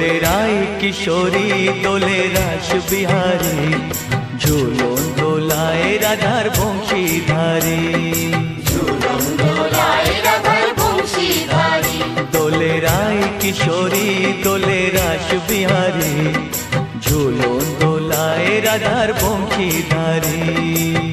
দোলে রায় কিশোরী দোলে রাস বিহারী, ঝুলন দোলায় রাধার বংশীধারী। ঝুলন দোলায় রাধার বংশীধারী, দোলে রায় কিশোরী দোলে রাস বিহারী, ঝুলন দোলায় রাধার বংশীধারী।